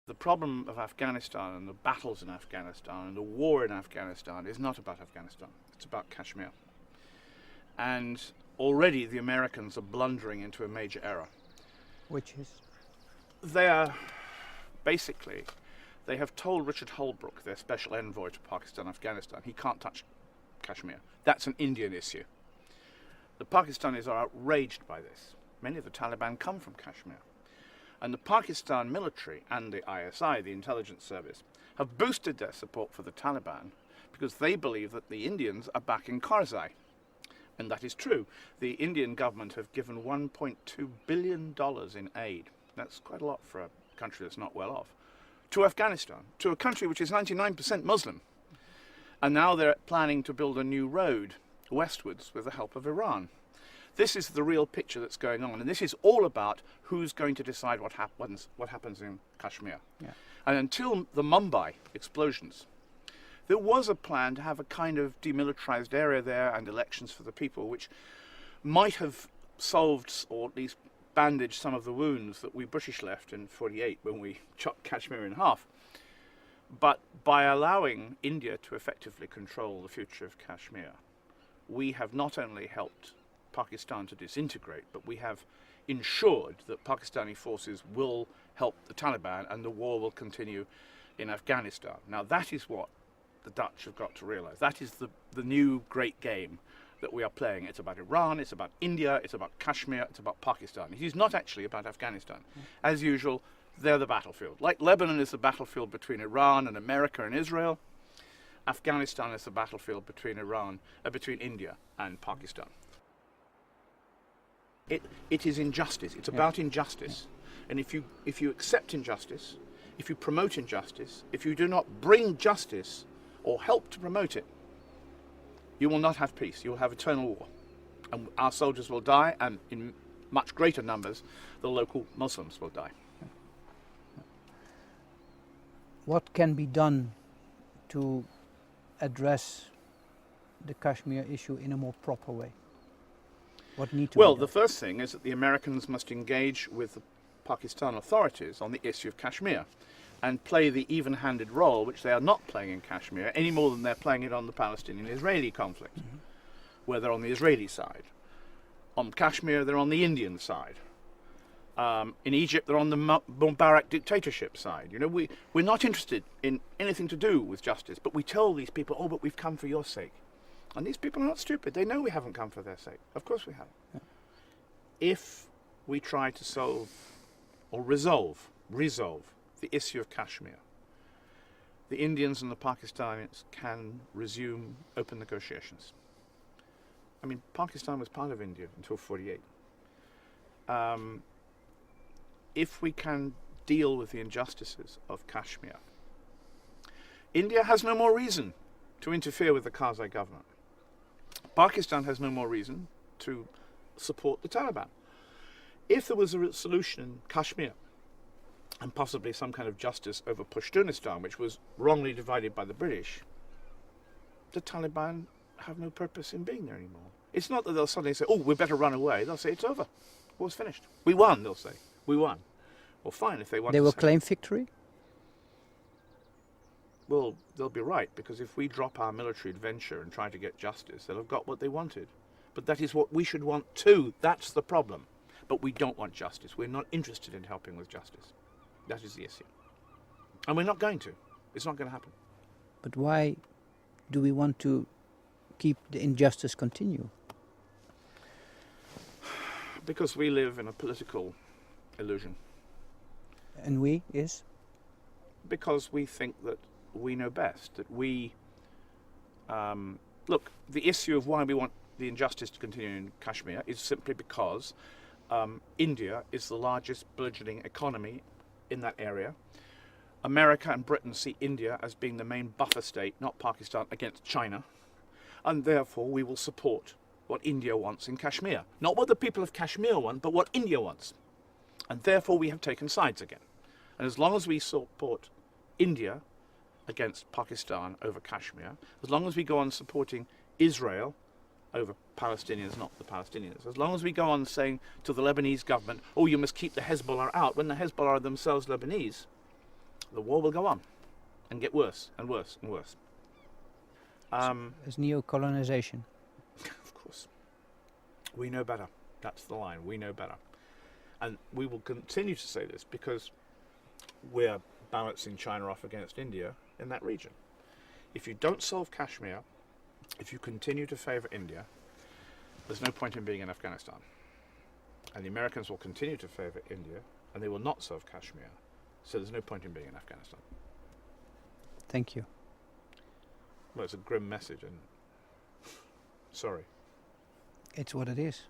The problem of Afghanistan and the battles in Afghanistan and the war in Afghanistan is not about Afghanistan. It's about Kashmir. And already the Americans are blundering into a major error. Which is? They are basically, they have told Richard Holbrooke, their special envoy to Pakistan, Afghanistan, he can't touch Kashmir. That's an Indian issue. The Pakistanis are outraged by this. Many of the Taliban come from Kashmir. And the Pakistan military and the ISI, the intelligence service, have boosted their support for the Taliban because they believe that the Indians are backing Karzai. And that is true. The Indian government have given $1.2 billion in aid. That's quite a lot for a country that's not well off. To Afghanistan, to a country which is 99% Muslim. And now they're planning to build a new road westwards with the help of Iran. This is the real picture that's going on, and this is all about who's going to decide what happens in Kashmir. Yeah. And until the Mumbai explosions, there was a plan to have a kind of demilitarized area there and elections for the people, which might have solved or at least bandaged some of the wounds that we British left in 48 when we chopped Kashmir in half. But by allowing India to effectively control the future of Kashmir, we have not only helped Pakistan to disintegrate, but we have ensured that Pakistani forces will help the Taliban and the war will continue in Afghanistan. Now that is what the Dutch have got to realize. That is the new great game that we are playing. It's about Iran, it's about India, it's about Kashmir, it's about Pakistan. It is not actually about Afghanistan. As usual, they're the battlefield. Like Lebanon is the battlefield between Iran and America and Israel, Afghanistan is the battlefield between India and Pakistan. It is injustice. It's about injustice. And if you accept injustice, if you promote injustice, if you do not bring justice or help to promote it, you will not have peace. You will have eternal war. And our soldiers will die, and in much greater numbers, the local Muslims will die. What can be done to address the Kashmir issue in a more proper way? What need to Well, be the done? first thing is that the Americans must engage with the Pakistan authorities on the issue of Kashmir and play the even-handed role which they are not playing in Kashmir any more than they're playing it on the Palestinian-Israeli conflict, where they're on the Israeli side. On Kashmir, they're on the Indian side. In Egypt, they're on the Mubarak dictatorship side. You know, we're not interested in anything to do with justice, but we tell these people, oh, but we've come for your sake. And these people are not stupid. They know we haven't come for their sake. Of course we haven't. Yeah. If we try to solve or resolve the issue of Kashmir, the Indians and the Pakistanis can resume open negotiations. I mean, Pakistan was part of India until 48. If we can deal with the injustices of Kashmir, India has no more reason to interfere with the Karzai government. Pakistan has no more reason to support the Taliban. If there was a solution in Kashmir, and possibly some kind of justice over Pashtunistan, which was wrongly divided by the British, the Taliban have no purpose in being there anymore. It's not that they'll suddenly say, oh, we better run away. They'll say, it's over. War's finished. We won, they'll say. We won. Well, fine, if they want They to will say, claim victory? well, they'll be right, because if we drop our military adventure and try to get justice, they'll have got what they wanted. But that is what we should want too. That's the problem. But we don't want justice. We're not interested in helping with justice. That is the issue. And we're not going to. It's not going to happen. But why do we want to keep the injustice continue? Because we live in a political illusion. And we is? Because we think that we know best, that we... look, the issue of why we want the injustice to continue in Kashmir is simply because India is the largest burgeoning economy in that area. America and Britain see India as being the main buffer state, not Pakistan, against China. And therefore we will support what India wants in Kashmir. Not what the people of Kashmir want, but what India wants. And therefore we have taken sides again. And as long as we support India against Pakistan over Kashmir, as long as we go on supporting Israel over Palestinians, not the Palestinians, as long as we go on saying to the Lebanese government, oh, you must keep the Hezbollah out, when the Hezbollah are themselves Lebanese, the war will go on and get worse and worse and worse. As neo-colonization. Of course. We know better. That's the line. We know better. And we will continue to say this because we're balancing China off against India in that region. If you don't solve Kashmir, if you continue to favour India, there's no point in being in Afghanistan. And the Americans will continue to favour India, and they will not solve Kashmir. So there's no point in being in Afghanistan. Thank you. Well, it's a grim message, and sorry. It's what it is.